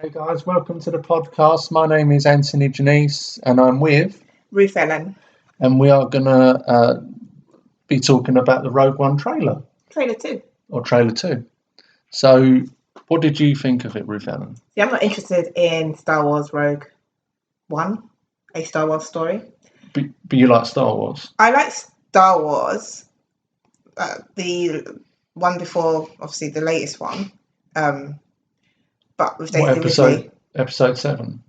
Hey guys, welcome to the podcast. My name is Anthony Jannece and I'm with, Ruth Ellen. and we are going to be talking about the Rogue One trailer, Trailer 2. or trailer 2. So, what did you think of it, Ruth Ellen? See, I'm not interested in Star Wars Rogue One, a Star Wars story. But you like Star Wars? I like Star Wars, the one before, obviously, the latest one. But with What Daisy Ridley. episode 7?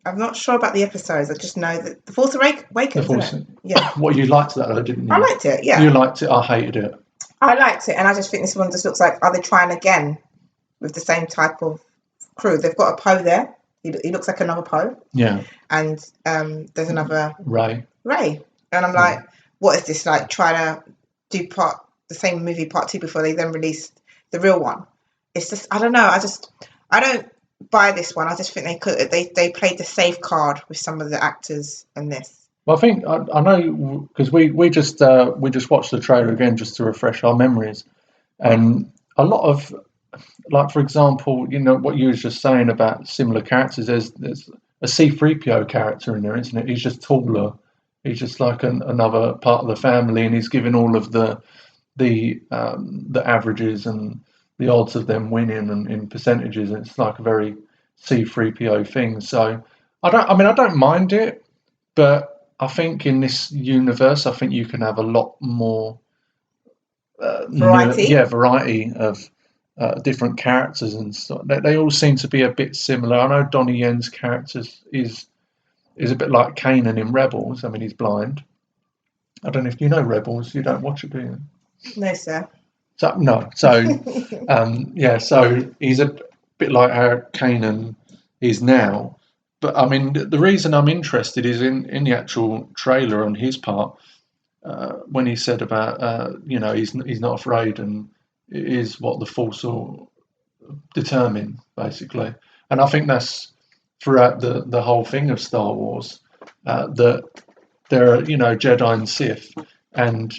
I'm not sure about the episodes. I just know that The Force Awakens, isn't it? Yeah. Well, you liked that though, didn't you? I liked it, yeah. You liked it, I hated it. I liked it, and I just think this one just looks like, are they trying again with the same type of crew? They've got a Poe there. He looks like another Poe. Yeah. And there's another Ray. And I'm like, what is this, like trying to do the same movie part 2 before they then released the real one? It's just, I don't know. I don't buy this one. I just think they played the safe card with some of the actors in this. Well, I think I know because we just watched the trailer again just to refresh our memories, and a lot of, like, for example, you know what you was just saying about similar characters. There's a C-3PO character in there, isn't it? He's just taller. He's just like another part of the family, and he's given all of the averages and the odds of them winning and in percentages. It's like a very C-3PO thing. So I don't mind it, but I think in this universe, I think you can have a lot more Variety. Variety of different characters and stuff. They all seem to be a bit similar. I know Donnie Yen's character is a bit like Kanan in Rebels. I mean, he's blind. I don't know if you know Rebels. You don't watch it, do you? No, sir. So so he's a bit like how Kanan is now. But I mean, the reason I'm interested is in the actual trailer on his part, when he said about he's not afraid and it is what the Force will determine, basically. And I think that's throughout the whole thing of Star Wars, that there are Jedi and Sith, and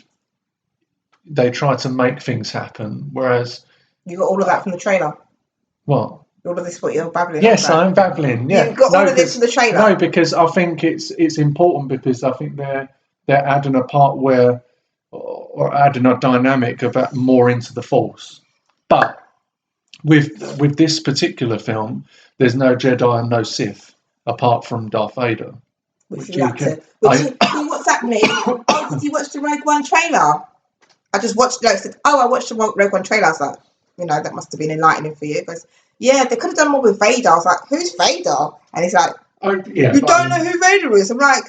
they try to make things happen, whereas You got all of that from the trailer. what? All of this, what you're babbling Yes, about. I'm babbling. Yeah, You got all of this from the trailer. No, because I think it's important, because I think they're adding a part where, or adding a dynamic about more into the Force. But with this particular film, there's no Jedi and no Sith apart from Darth Vader. Which you what's that mean? Oh, did you watch the Rogue One trailer? I just watched. I watched the Rogue One trailer. I was like, that must have been enlightening for you. Because yeah, they could have done more with Vader. I was like, who's Vader? And he's like, you don't know who Vader is. I'm like,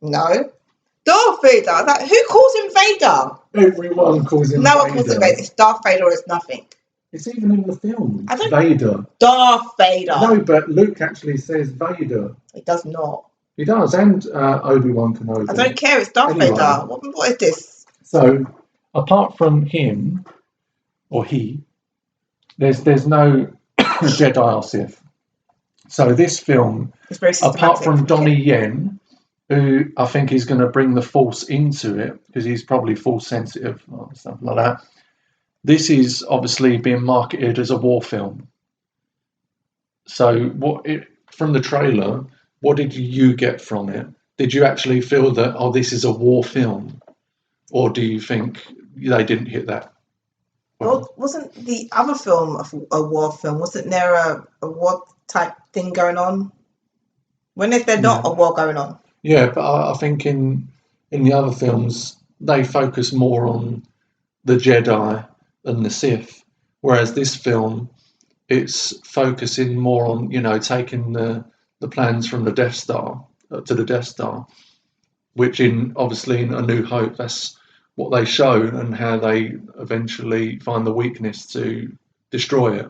no, Darth Vader. I was like, who calls him Vader? Everyone calls him. No one calls him Vader. It's Darth Vader or it's nothing. It's even in the film. Vader. Darth Vader. No, but Luke actually says Vader. He does not. He does, and Obi-Wan Kenobi. I don't care. It's Darth Vader. What is this? So, apart from him, or he, there's no Jedi or Sith. So this film, apart from Donnie Yen, who I think is going to bring the Force into it, because he's probably Force sensitive or something like that, this is obviously being marketed as a war film. So from the trailer, what did you get from it? Did you actually feel that, this is a war film? Or do you think they didn't hit that? Well, wasn't the other film a war film? Wasn't there a war type thing going on? When is there not a war going on? Yeah, but I think in the other films, they focus more on the Jedi and the Sith. Whereas this film, it's focusing more on, taking the plans from the Death Star to the Death Star, which obviously in A New Hope, that's what they show and how they eventually find the weakness to destroy it.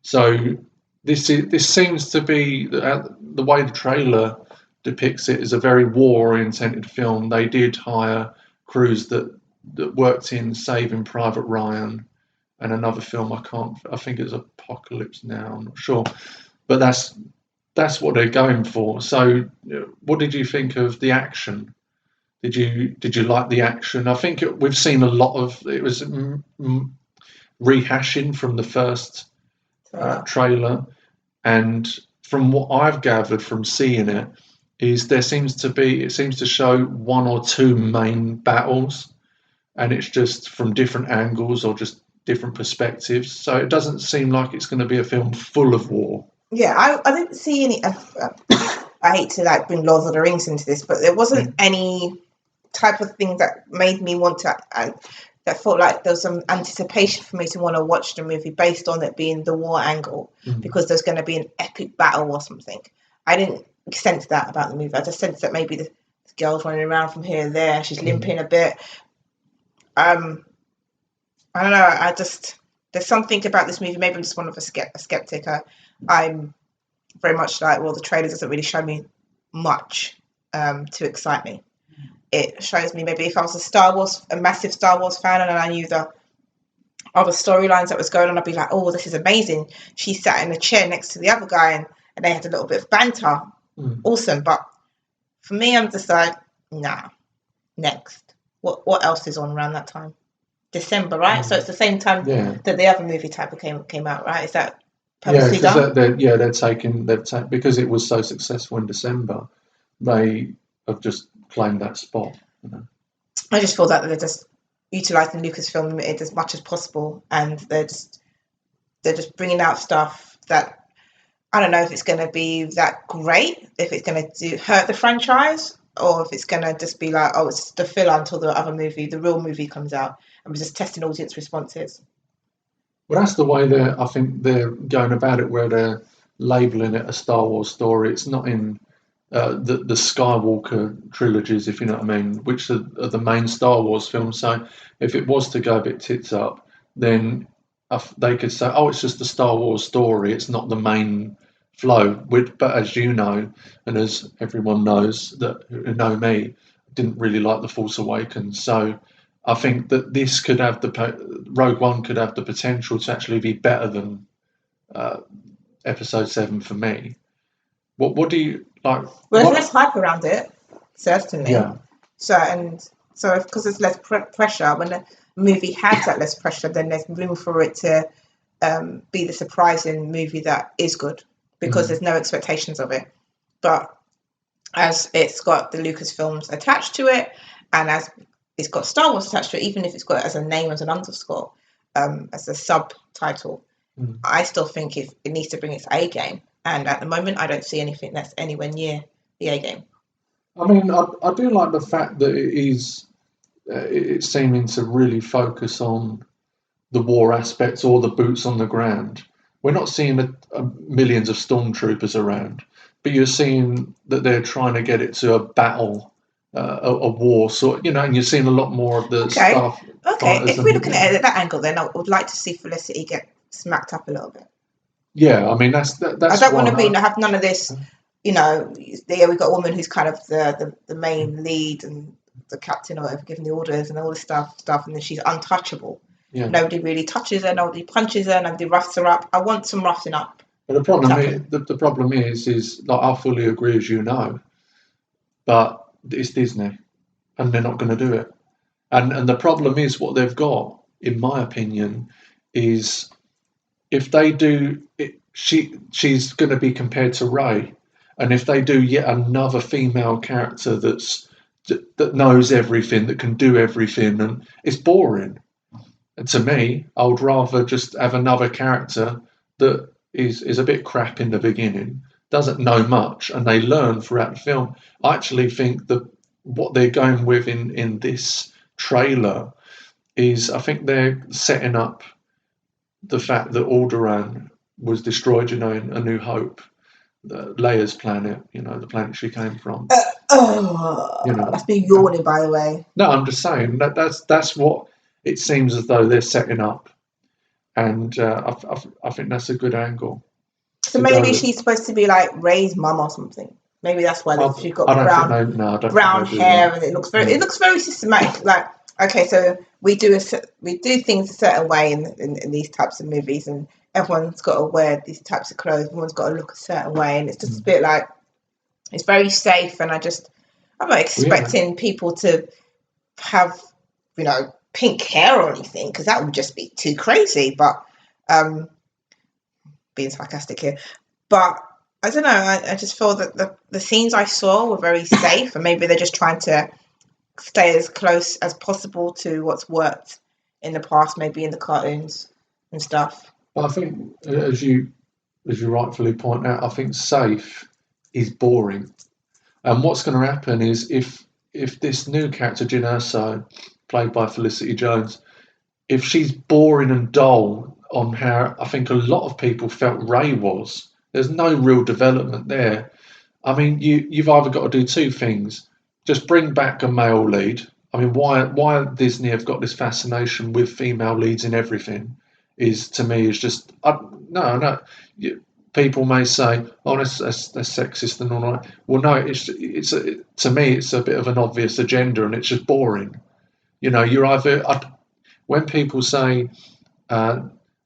So this seems to be, the way the trailer depicts it, is a very war-oriented film. They did hire crews that worked in Saving Private Ryan and another film I think it's Apocalypse Now, I'm not sure, but that's what they're going for. So what did you think of the action? Did you like the action? I think we've seen a lot of it was rehashing from the first trailer. And from what I've gathered from seeing it, is it seems to show one or two main battles, and it's just from different angles or just different perspectives. So it doesn't seem like it's going to be a film full of war. Yeah, I didn't see any. I hate to like bring Lord of the Rings into this, but there wasn't any type of thing that made me want to. That felt like there was some anticipation for me to want to watch the movie based on it being the war angle, because there's going to be an epic battle or something. I didn't sense that about the movie. I just sensed that maybe the girl's running around from here and there. She's limping a bit. I don't know. There's something about this movie. Maybe I'm just one of a skeptic. I'm very much like, well, the trailer doesn't really show me much to excite me. It shows me, maybe if I was a massive Star Wars fan, and I knew the other storylines that was going on, I'd be like, oh, this is amazing. She sat in a chair next to the other guy, and they had a little bit of banter. Awesome. But for me, I'm just like, nah. Next. What else is on around that time? December, right? So it's the same time that the other movie type came out, right? Is that purposely done? They're taking because it was so successful in December, they have just claimed that spot. You know? I just feel that they're just utilising Lucasfilm as much as possible, and they're just bringing out stuff that I don't know if it's going to be that great, if it's going to hurt the franchise, or if it's going to just be like, oh, it's the filler until the real movie comes out, and we're just testing audience responses. Well, that's the way I think they're going about it, where they're labelling it a Star Wars story. It's not in the Skywalker trilogies, if you know what I mean, which are the main Star Wars films. So if it was to go a bit tits up, then they could say, oh, it's just a Star Wars story. It's not the main flow. But as you know, and as everyone knows that who know me, I didn't really like The Force Awakens. So I think that this could have Rogue One could have the potential to actually be better than Episode 7 for me. What do you like? Well, there's less hype around it, certainly. Yeah. So because there's less pressure, when a movie has that less pressure, then there's room for it to be the surprising movie that is good, because there's no expectations of it. But as it's got the Lucasfilms attached to it, and as it's got Star Wars attached to it, even if it's got it as a name, as an underscore, as a subtitle, I still think it needs to bring its A game. And at the moment, I don't see anything that's anywhere near the A game. I mean, I do like the fact that it's seeming to really focus on the war aspects or the boots on the ground. We're not seeing millions of stormtroopers around, but you're seeing that they're trying to get it to a battle, a war sort, and you're seeing a lot more of the stuff. Okay, if we're looking at it at that angle, then I would like to see Felicity get smacked up a little bit. Yeah, I mean that's. I don't want to have none of this. We've got a woman who's kind of the main lead and the captain or whatever, giving the orders and all this stuff, and then she's untouchable. Yeah. Nobody really touches her, nobody punches her, nobody roughs her up. I want some roughing up. But the problem is like, I fully agree, as you know, but it's Disney, and they're not going to do it. And the problem is, what they've got, in my opinion, is if they do it, she's going to be compared to Rey, and if they do yet another female character that knows everything, that can do everything, and it's boring. And to me, I would rather just have another character that is a bit crap in the beginning, doesn't know much, and they learn throughout the film. I actually think that what they're going with in this trailer is, I think they're setting up the fact that Alderaan was destroyed, in A New Hope, Leia's planet, the planet she came from. That's me yawning, by the way. No, I'm just saying that's what it seems as though they're setting up, and I think that's a good angle. So maybe she's supposed to be like Rey's mum or something. Maybe that's why she's got brown hair, and it looks very systematic. Like, okay, so we do things a certain way in these types of movies, and everyone's got to wear these types of clothes. Everyone's got to look a certain way, and it's just a bit like, it's very safe. And I'm not expecting people to have, pink hair or anything, because that would just be too crazy. But being sarcastic here, But I don't know. I just feel that the scenes I saw were very safe, and maybe they're just trying to stay as close as possible to what's worked in the past, maybe in the cartoons and stuff. But I think, as you rightfully point out, I think safe is boring. And what's going to happen is if this new character Jannece, played by Felicity Jones, if she's boring and dull on how I think a lot of people felt Ray was, there's no real development there. I mean, you've either got to do two things: just bring back a male lead. I mean, why Disney have got this fascination with female leads in everything is, to me, is just no. People may say, "Oh, that's sexist and all that." Well, no, to me, it's a bit of an obvious agenda, and it's just boring. You're either when people say,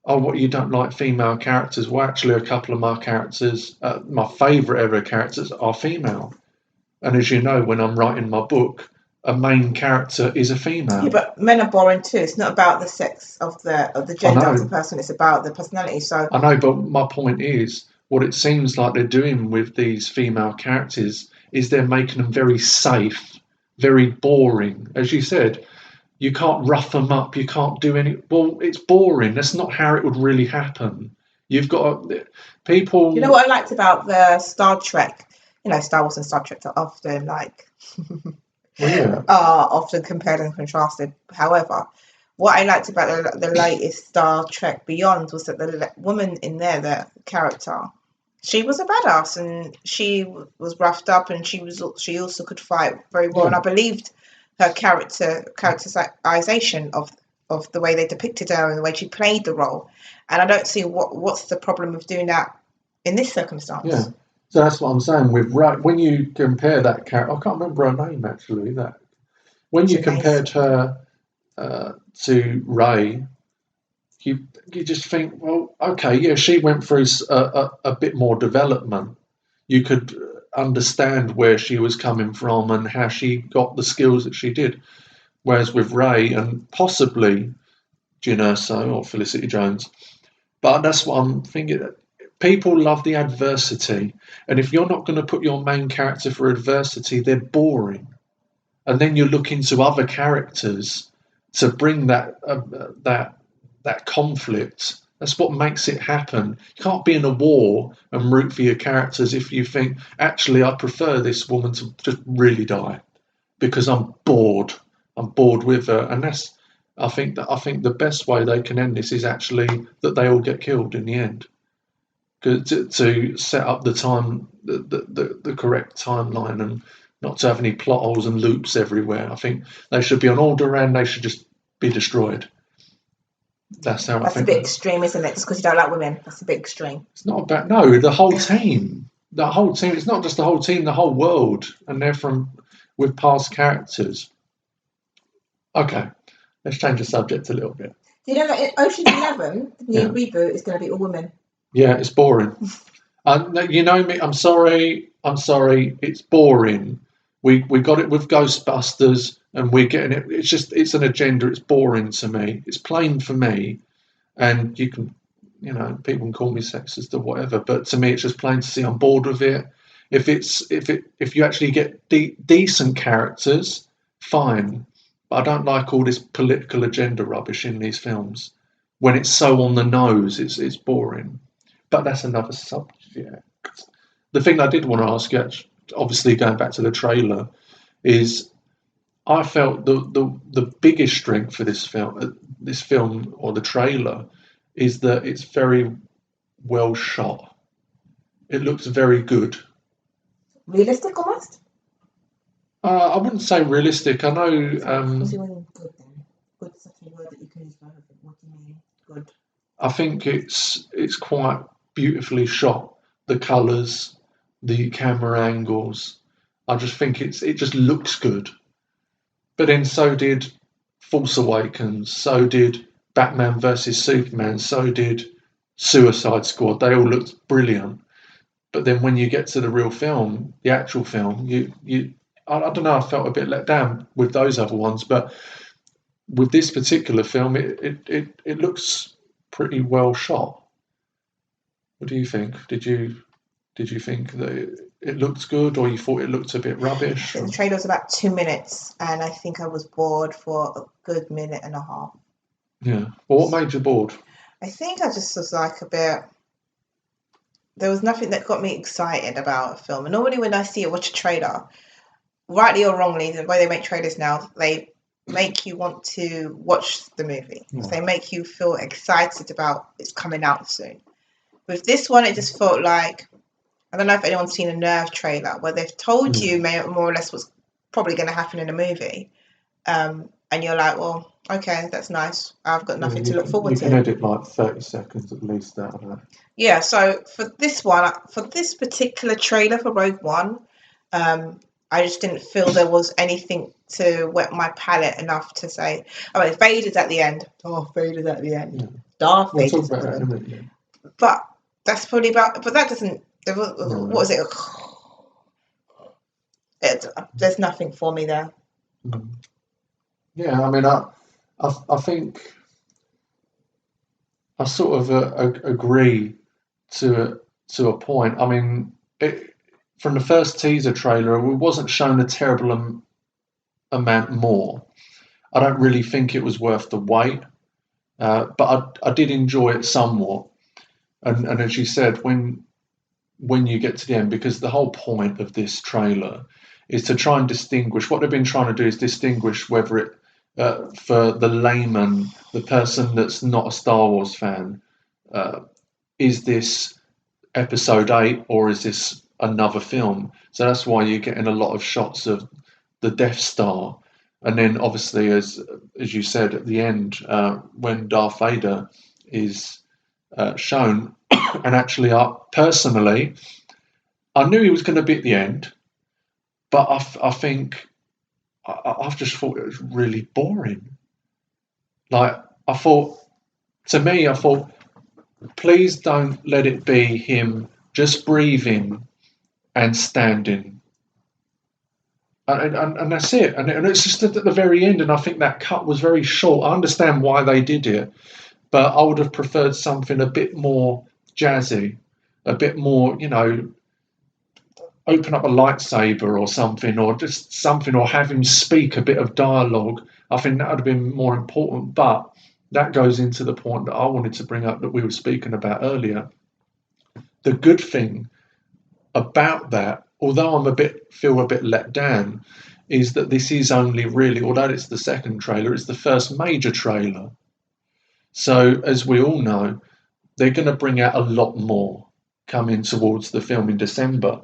"Oh, what, you don't like female characters?" Well, actually, a couple of my characters, my favourite ever characters, are female. And as you know, when I'm writing my book, a main character is a Yeah, female. but men are boring too. It's not about the sex of the I gender of the know, person. It's about the personality. So but my point is, what it seems like they're doing with these female characters is they're making them very safe, very boring. As you said, you can't rough them up. You can't do any. Well, it's boring. That's not how it would really happen. You've got you know people. what I liked about the Star Trek? Star Wars and Star Trek are often Well, yeah, are often compared and contrasted. However, what I liked about the latest Star Trek Beyond was that the woman in there, the character, she was a badass, and she was roughed up, and she also could fight very well. And yeah. I believed her characterization of the way they depicted her and the way she played the role. And I don't see what's the problem with doing that in this Yeah. circumstance. So that's what I'm saying with Ray. When you compare that character, I can't remember her name actually. That when you Jannece. compared her to Ray, you just think, well, okay, yeah, she went through a bit more development. You could understand where she was coming from and how she got the skills that she did. Whereas with Ray and possibly Jannece or Felicity Jones, but that's what I'm thinking. People love the adversity, and if you're not going to put your main character for adversity, they're boring. And then you look into other characters to bring that conflict. That's what makes it happen. You can't be in a war and root for your characters if you think, actually, I prefer this woman to just really die because I'm bored. I'm bored with her, and that's. I think the best way they can end this is actually that they all get killed in the end, to set up the correct timeline and not to have any plot holes and loops everywhere. I think they should be on order and they should just be destroyed. That's how I That's a think. bit extreme, isn't it? Just because you don't like women, that's a bit extreme. It's not about, no, the whole team. The whole team. It's not just the whole team. The whole world, and they're from with past characters. Okay, let's change the subject a little bit. Do you know that in Ocean 11, the new Yeah, reboot is going to be all women? yeah, it's boring. You know me. I'm sorry. I'm sorry. It's boring. We got it with Ghostbusters, and we're getting it. It's an agenda. It's boring to me. It's plain for me, and people can call me sexist or whatever, but to me, it's just plain to see. I'm bored with it. If you actually get decent characters, fine. But I don't like all this political agenda rubbish in these films. When it's so on the nose, it's boring. But that's another subject. The thing I did want to ask you, obviously going back to the trailer, is I felt the biggest strength for this film or the trailer, is that it's very well shot. It looks very good. Realistic almost? I wouldn't say realistic. I know. What's the word good then? Good is such a word that you can use for everything. What do you mean? Good. I think it's quite beautifully shot. The colours, the camera angles. I just think it just looks good. But then so did Force Awakens, so did Batman versus Superman, so did Suicide Squad. They all looked brilliant. But then when you get to the real film, the actual film, I don't know, I felt a bit let down with those other ones. But with this particular film, it looks pretty well shot. What do you think? Did you? Did you think that it looked good, or you thought it looked a bit rubbish? The trailer was about 2 minutes, and I think I was bored for a good minute and a half. Yeah. Well, what made you bored? I think I just was like a bit. There was nothing that got me excited about a film. And normally when I watch a trailer, rightly or wrongly, the way they make trailers now, they make you want to watch the movie. Yeah. They make you feel excited about it's coming out soon. With this one, it just felt like, I don't know if anyone's seen a Nerve trailer where they've told you more or less what's probably going to happen in a movie. And you're like, well, okay, that's nice. I've got nothing to look forward to. You can edit like 30 seconds at least out of that. Yeah, so for this one, for this particular trailer for Rogue One, I just didn't feel there was anything to whet my palate enough to say, oh, Vader's at the end. Oh, Vader's at the end. Yeah. Darth Vader's at the end. But that's probably about, but that doesn't, what was it? There's nothing for me there. Yeah, I mean, I think I sort of agree to a point. I mean, from the first teaser trailer, it wasn't shown a terrible amount more. I don't really think it was worth the wait, but I did enjoy it somewhat. And as you said, when you get to the end, because the whole point of this trailer is to try and distinguish, what they've been trying to do is distinguish whether it, for the layman, the person that's not a Star Wars fan, is this episode 8 or is this another film? So that's why you're getting a lot of shots of the Death Star. And then obviously, as you said at the end, when Darth Vader is shown, and actually, personally, I knew he was going to be at the end, but I think I've just thought it was really boring. Like, I thought, please don't let it be him just breathing and standing. And that's it. And it's just at the very end, and I think that cut was very short. I understand why they did it, but I would have preferred something a bit more jazzy, a bit more, open up a lightsaber or something, or just something, or have him speak a bit of dialogue. I think that would have been more important, but that goes into the point that I wanted to bring up that we were speaking about earlier. The good thing about that, although feel a bit let down, is that this is only really, although it's the second trailer, it's the first major trailer. So as we all know, they're going to bring out a lot more coming towards the film in December.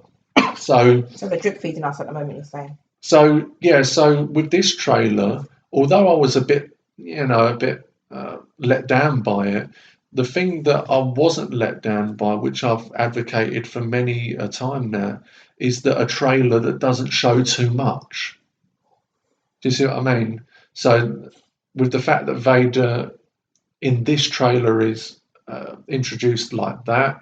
So they're drip feeding us at the moment, you're saying? So with this trailer, although I was a bit let down by it, the thing that I wasn't let down by, which I've advocated for many a time now, is that a trailer that doesn't show too much. Do you see what I mean? So with the fact that Vader in this trailer is introduced like that,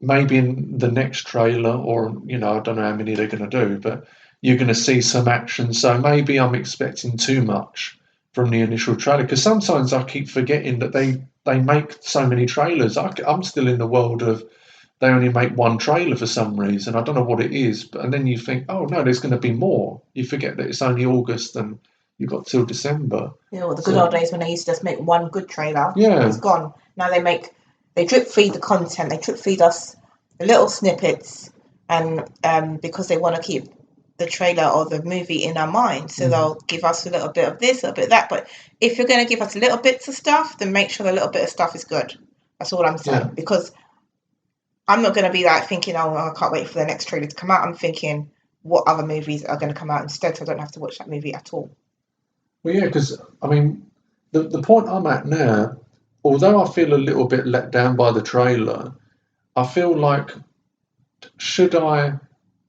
maybe in the next trailer, or I don't know how many they're going to do, but you're going to see some action. So maybe I'm expecting too much from the initial trailer, because sometimes I keep forgetting that they make so many trailers. I'm still in the world of they only make one trailer for some reason. I don't know what it is, and then you think, oh no, there's going to be more. You forget that it's only August and you've got till December. The good old days when they used to just make one good trailer. Yeah, it's gone. Now they drip feed the content. They drip feed us the little snippets, and because they want to keep the trailer or the movie in our mind, so they'll give us a little bit of this, a little bit of that. But if you're going to give us little bits of stuff, then make sure the little bit of stuff is good. That's all I'm saying. Because I'm not going to be like thinking, oh, I can't wait for the next trailer to come out. I'm thinking, what other movies are going to come out instead, so I don't have to watch that movie at all. Well, yeah, because I mean, the point I'm at now, although I feel a little bit let down by the trailer, I feel like, should I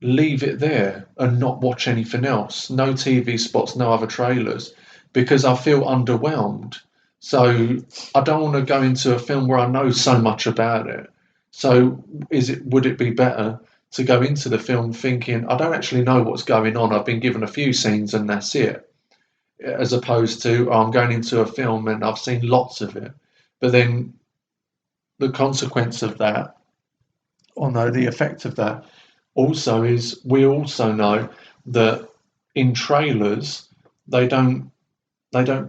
leave it there and not watch anything else? No TV spots, no other trailers, because I feel underwhelmed. So I don't want to go into a film where I know so much about it. So would it be better to go into the film thinking, I don't actually know what's going on, I've been given a few scenes and that's it, as opposed to, I'm going into a film and I've seen lots of it, but then the consequence of that the effect of that also is we also know that in trailers they don't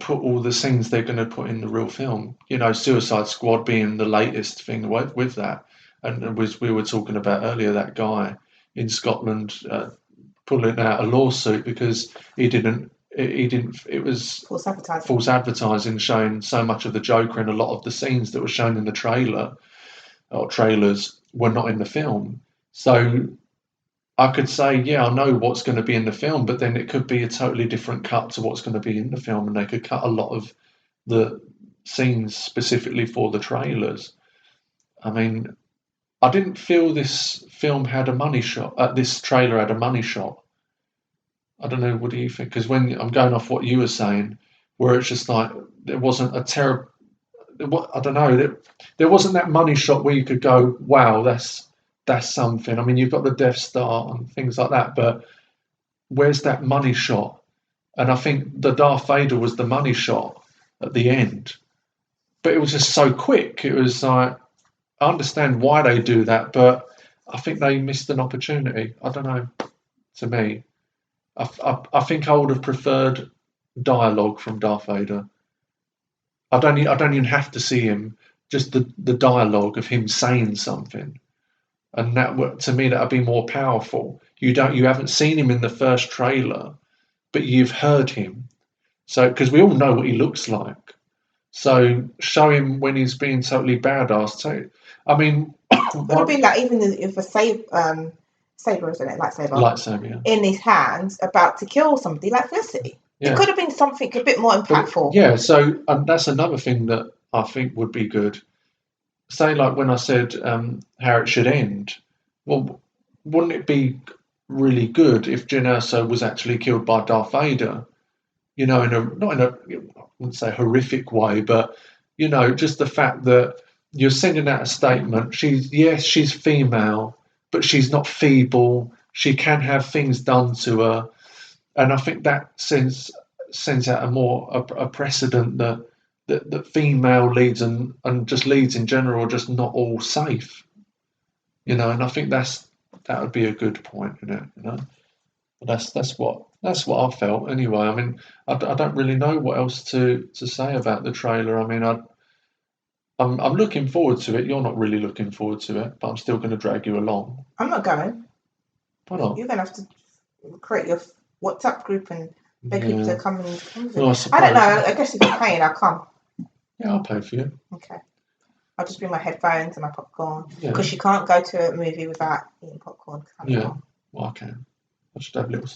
put all the scenes they're going to put in the real film. You know, Suicide Squad being the latest thing with that, and we were talking about earlier, that guy in Scotland pulling out a lawsuit because he didn't. It was false advertising, showing so much of the Joker, and a lot of the scenes that were shown in the trailer or trailers were not in the film. So I could say, yeah, I know what's going to be in the film, but then it could be a totally different cut to what's going to be in the film, and they could cut a lot of the scenes specifically for the trailers. I mean, I didn't feel this film had a money shot. This trailer had a money shot. I don't know. What do you think? Because when I'm going off what you were saying, where it's just like there wasn't a terrible. I don't know. There wasn't that money shot where you could go, "Wow, that's something." I mean, you've got the Death Star and things like that, but where's that money shot? And I think the Darth Vader was the money shot at the end, but it was just so quick. It was like I understand why they do that, but I think they missed an opportunity. I don't know. To me, I think I would have preferred dialogue from Darth Vader. I don't even have to see him. Just the dialogue of him saying something, and to me that would be more powerful. You haven't seen him in the first trailer, but you've heard him. So because we all know what he looks like, so show him when he's being totally badass too. I mean, would have been like even if a saber, isn't it, lightsaber, yeah, in his hands, about to kill somebody like Felicity. Yeah. It could have been something a bit more impactful. But, yeah, so that's another thing that I think would be good. Say like when I said how it should end. Well, wouldn't it be really good if Jannece was actually killed by Darth Vader? You know, not in a I wouldn't say horrific way, but you know, just the fact that you're sending out a statement. She's female, but she's not feeble. She can have things done to her, and I think that sends out a precedent that female leads and just leads in general are just not all safe. You know, and I think that would be a good point in it. You know, but that's what I felt anyway. I mean, I don't really know what else to say about the trailer. I mean, I'm looking forward to it. You're not really looking forward to it, but I'm still going to drag you along. I'm not going. Why not? You're going to have to create your WhatsApp group and beg people to come and come. Well, I don't know. I guess if you're paying, I'll come. Yeah, I'll pay for you. Okay. I'll just bring my headphones and my popcorn because you can't go to a movie without eating popcorn. Yeah, well, I can. I'll just have little